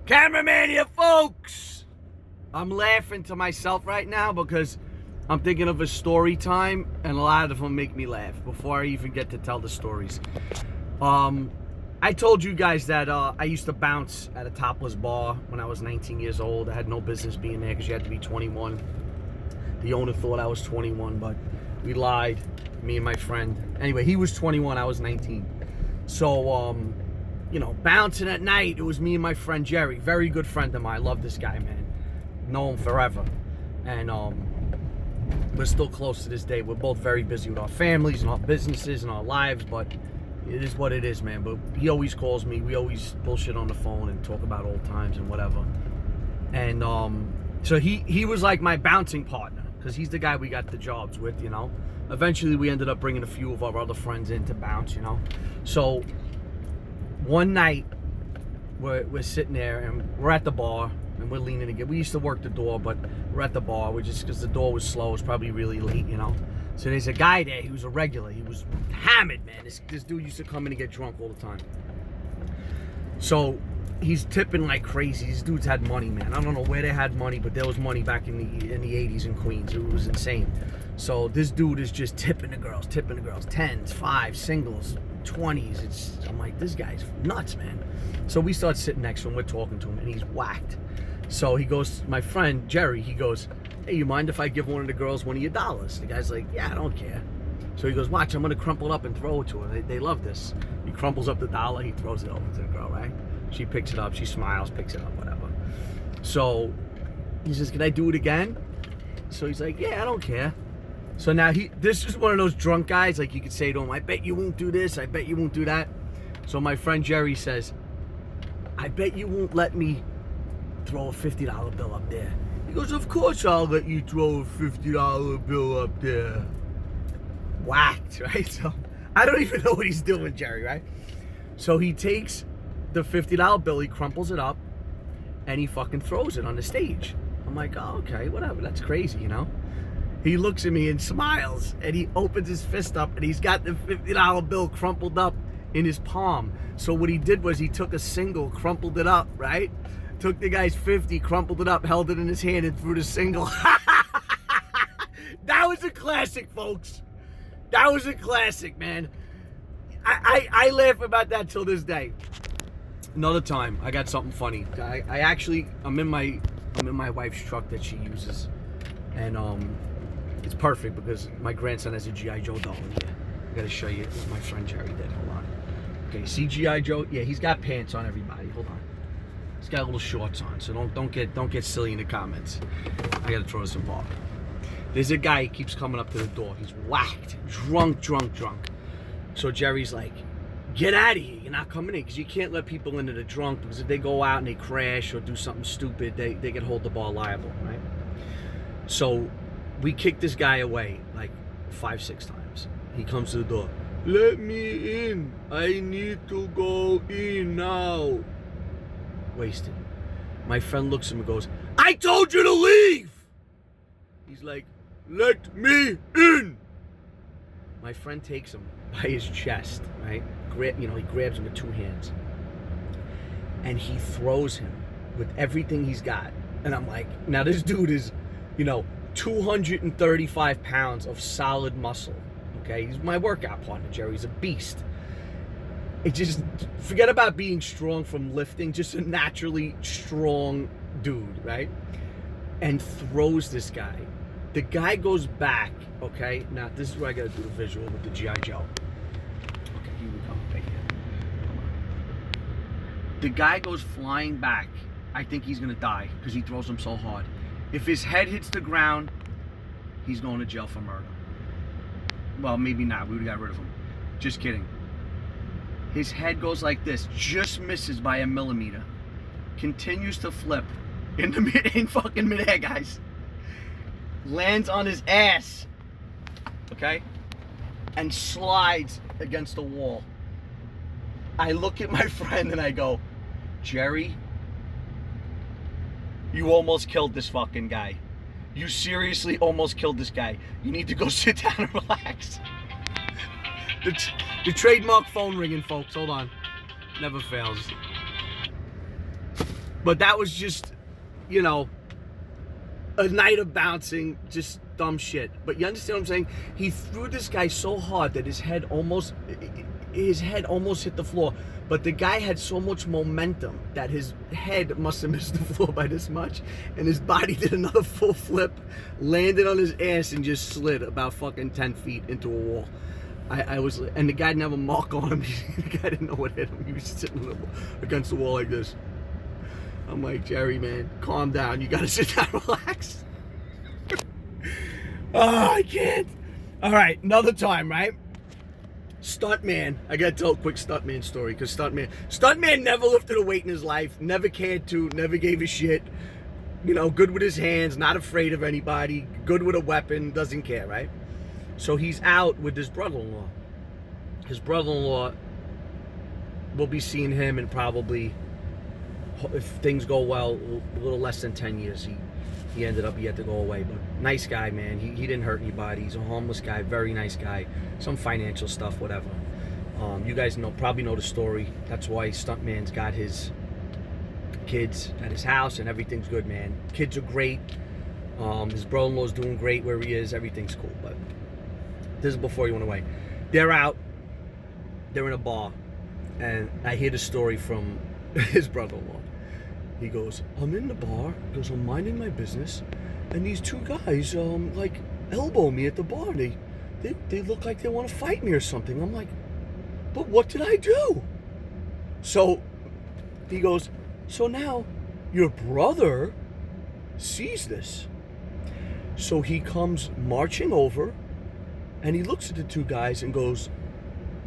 Cameraman here, folks! I'm laughing to myself right now because I'm thinking of a story time, and a lot of them make me laugh before I even get to tell the stories. I told you guys that I used to bounce at a topless bar when I was 19 years old. I had no business being there because you had to be 21. The owner thought I was 21, but we lied, me and my friend. Anyway, he was 21, I was 19. So, you know, bouncing at night, it was me and my friend Jerry. Very good friend of mine. I love this guy, man. Know him forever. And we're still close to this day. We're both very busy with our families and our businesses and our lives, but it is what it is, man. But he always calls me. We always bullshit on the phone and talk about old times and whatever. And so he was like my bouncing partner because he's the guy we got the jobs with, you know. Eventually, we ended up bringing a few of our other friends in to bounce, you know. So one night, we're sitting there and we're at the bar and we're leaning again. We used to work the door, but we're at the bar. We're just because the door was slow. It was probably really late, you know. So there's a guy there. He was a regular. He was hammered, man. This dude used to come in and get drunk all the time. So he's tipping like crazy. These dudes had money, man. I don't know where they had money, but there was money back in the 80s in Queens. It was insane. So this dude is just tipping the girls, 10s, 5s, singles, 20s. I'm like, this guy's nuts, man. So we start sitting next to him. We're talking to him, and he's whacked. So he goes, my friend Jerry, he goes, hey, you mind if I give one of the girls one of your dollars? The guy's like, yeah, I don't care. So he goes, watch, I'm going to crumple it up and throw it to her. They love this. He crumples up the dollar. He throws it over to the girl, right? She picks it up. She smiles, picks it up, whatever. So he says, can I do it again? So he's like, yeah, I don't care. So now this is one of those drunk guys, like you could say to him, I bet you won't do this. I bet you won't do that. So my friend Jerry says, I bet you won't let me throw a $50 bill up there. He goes, of course I'll let you throw a $50 bill up there. Whacked, right? So I don't even know what he's doing, Jerry, right? So he takes the $50 bill, he crumples it up, and he fucking throws it on the stage. I'm like, oh, okay, whatever, that's crazy, you know? He looks at me and smiles, and he opens his fist up, and he's got the $50 bill crumpled up in his palm. So what he did was he took a single, crumpled it up, right? Took the guy's 50, crumpled it up, held it in his hand, and threw the single. That was a classic, folks. That was a classic, man. I laugh about that till this day. Another time, I got something funny. I'm in my wife's truck that she uses, and it's perfect because my grandson has a G.I. Joe doll in here. I gotta show you what my friend Jerry did. Hold on. Okay, see G.I. Joe? Yeah, he's got pants on, everybody. Hold on. He's got little shorts on, so don't get silly in the comments. I gotta throw this apart. There's a guy, he keeps coming up to the door. He's whacked, drunk. So Jerry's like, get out of here. You're not coming in, because you can't let people into the drunk, because if they go out and they crash or do something stupid, they can hold the bar liable, right? So we kick this guy away like 5-6 times. He comes to the door. Let me in. I need to go in now. Wasted. My friend looks at him and goes, I told you to leave. He's like, let me in. My friend takes him by his chest, right? He grabs him with 2 hands. And he throws him with everything he's got. And I'm like, now this dude is, 235 pounds of solid muscle. Okay? He's my workout partner, Jerry. He's a beast. It just, forget about being strong from lifting, just a naturally strong dude, right? And throws this guy. The guy goes back, okay? Now, this is where I gotta do the visual with the G.I. Joe. Okay, here we go, right here. The guy goes flying back. I think he's gonna die because he throws him so hard. If his head hits the ground, he's going to jail for murder. Well, maybe not. We would have got rid of him. Just kidding. His head goes like this, just misses by a millimeter. Continues to flip in fucking midair, guys. Lands on his ass, okay? And slides against the wall. I look at my friend and I go, Jerry, you almost killed this fucking guy. You seriously almost killed this guy. You need to go sit down and relax. The trademark phone ringing, folks. Hold on. Never fails. But that was just, you know, a night of bouncing, just dumb shit. But you understand what I'm saying? He threw this guy so hard that his head almost hit the floor. But the guy had so much momentum that his head must have missed the floor by this much. And his body did another full flip, landed on his ass, and just slid about fucking 10 feet into a wall. And the guy didn't have a mark on him. The guy didn't know what hit him. He was sitting against the wall like this. I'm like, Jerry, man, calm down. You gotta sit down, relax. Oh, I can't. All right, another time, right? Stuntman. I gotta tell a quick Stuntman story, because Stuntman never lifted a weight in his life, never cared to, never gave a shit. You know, good with his hands, not afraid of anybody, good with a weapon, doesn't care, right? So he's out with his brother-in-law. His brother-in-law, we'll be seeing him in probably, if things go well, a little less than 10 years. He had to go away, but nice guy, man. He didn't hurt anybody. He's a homeless guy, very nice guy. Some financial stuff, whatever. You guys probably know the story. That's why Stuntman's got his kids at his house, and everything's good, man. Kids are great. His brother-in-law's doing great where he is. Everything's cool, but this is before he went away. They're out. They're in a bar, and I hear the story from his brother-in-law. He goes, I'm in the bar. He goes, I'm minding my business, and these two guys, like, elbow me at the bar. They look like they want to fight me or something. I'm like, but what did I do? So he goes, so now your brother sees this. So he comes marching over, and he looks at the two guys and goes,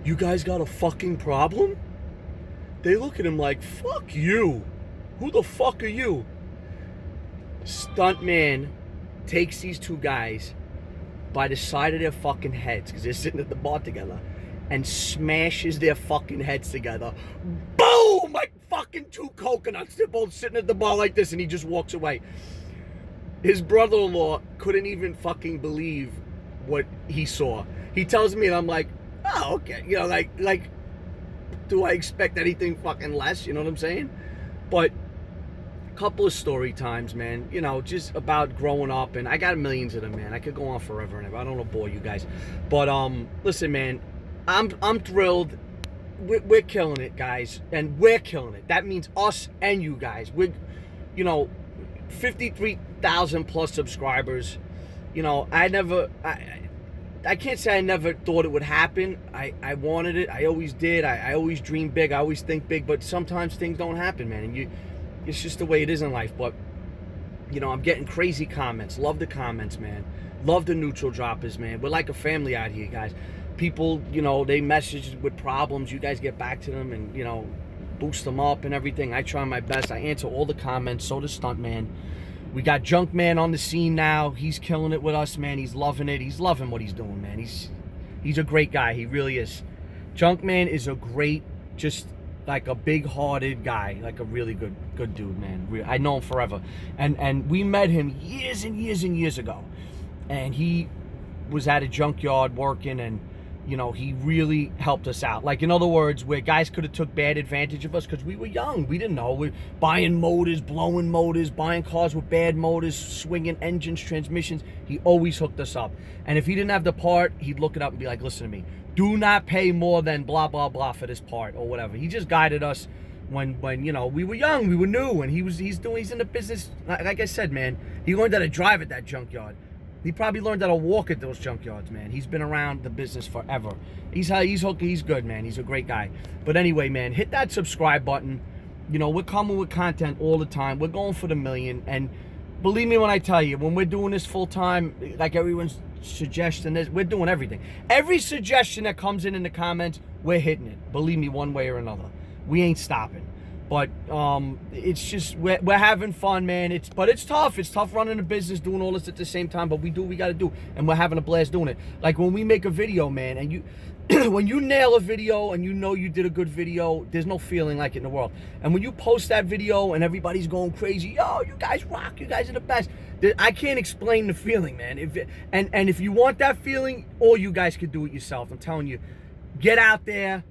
you guys got a fucking problem? They look at him like, fuck you. Who the fuck are you? Stuntman takes these two guys by the side of their fucking heads, because they're sitting at the bar together, and smashes their fucking heads together. Boom! Like fucking two coconuts. They're both sitting at the bar like this, and he just walks away. His brother-in-law couldn't even fucking believe what he saw. He tells me, and I'm like, oh, okay. You know, like, do I expect anything fucking less? You know what I'm saying? But couple of story times, man, you know, just about growing up, and I got millions of them, man. I could go on forever and ever. I don't want to bore you guys, but listen, man, I'm thrilled. We're killing it, guys, and we're killing it. That means us and you guys. We're, you know, 53,000 plus subscribers. You know, I can't say I never thought it would happen. I wanted it. I always did. I always dream big. I always think big, but sometimes things don't happen, man, and it's just the way it is in life. But, you know, I'm getting crazy comments. Love the comments, man. Love the neutral droppers, man. We're like a family out here, guys. People, you know, they message with problems. You guys get back to them and, you know, boost them up and everything. I try my best. I answer all the comments. So does Stuntman. We got Junkman on the scene now. He's killing it with us, man. He's loving it. He's loving what he's doing, man. He's a great guy. He really is. Junkman is a great, just like a big-hearted guy, like a really good dude, man. I know him forever, and we met him years and years and years ago, and he was at a junkyard working, and you know, he really helped us out. Like, in other words, where guys could have took bad advantage of us because we were young, we didn't know. We're buying motors, blowing motors, buying cars with bad motors, swinging engines, transmissions. He always hooked us up, and if he didn't have the part, he'd look it up and be like, listen to me, do not pay more than blah, blah, blah for this part or whatever. He just guided us when you know, we were young, we were new, and he's in the business. Like I said, man, he learned how to drive at that junkyard. He probably learned how to walk at those junkyards, man. He's been around the business forever. He's good, man. He's a great guy. But anyway, man, hit that subscribe button. You know, we're coming with content all the time. We're going for the million, and believe me when I tell you, when we're doing this full time, like everyone's suggesting this, we're doing everything. Every suggestion that comes in the comments, we're hitting it. Believe me, one way or another. We ain't stopping. But it's just, we're having fun, man. It's tough. It's tough running a business, doing all this at the same time, but we do what we got to do, and we're having a blast doing it. Like when we make a video, man, and you when you nail a video and you know you did a good video, there's no feeling like it in the world. And when you post that video and everybody's going crazy, yo, you guys rock, you guys are the best. I can't explain the feeling, man. If you want that feeling, all you guys can do it yourself. I'm telling you, get out there.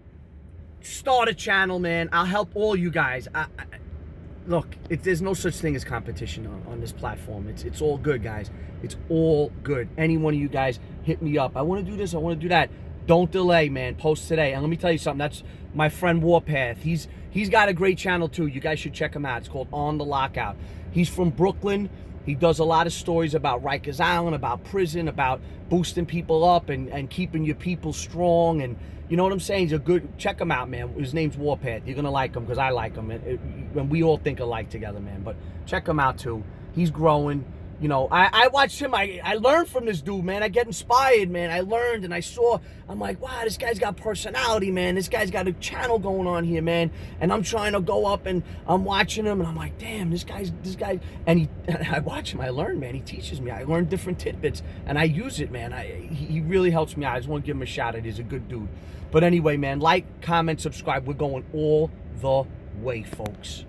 Start a channel, man. I'll help all you guys. look, there's no such thing as competition on this platform. It's all good, guys. It's all good. Any one of you guys hit me up. I want to do this. I want to do that. Don't delay, man. Post today. And let me tell you something. That's my friend Warpath. He's got a great channel too. You guys should check him out. It's called On the Lockout. He's from Brooklyn. He does a lot of stories about Rikers Island, about prison, about boosting people up and keeping your people strong. And you know what I'm saying? He's a good, check him out, man. His name's Warpath. You're going to like him because I like him. And we all think alike together, man. But check him out too. He's growing. You know, I watched him. I learned from this dude, man. I get inspired, man. I learned and I saw. I'm like, wow, this guy's got personality, man. This guy's got a channel going on here, man. And I'm trying to go up and I'm watching him and I'm like, damn, this guy. And I watch him. I learn, man. He teaches me. I learn different tidbits and I use it, man. He really helps me out. I just want to give him a shout out. He's a good dude. But anyway, man, like, comment, subscribe. We're going all the way, folks.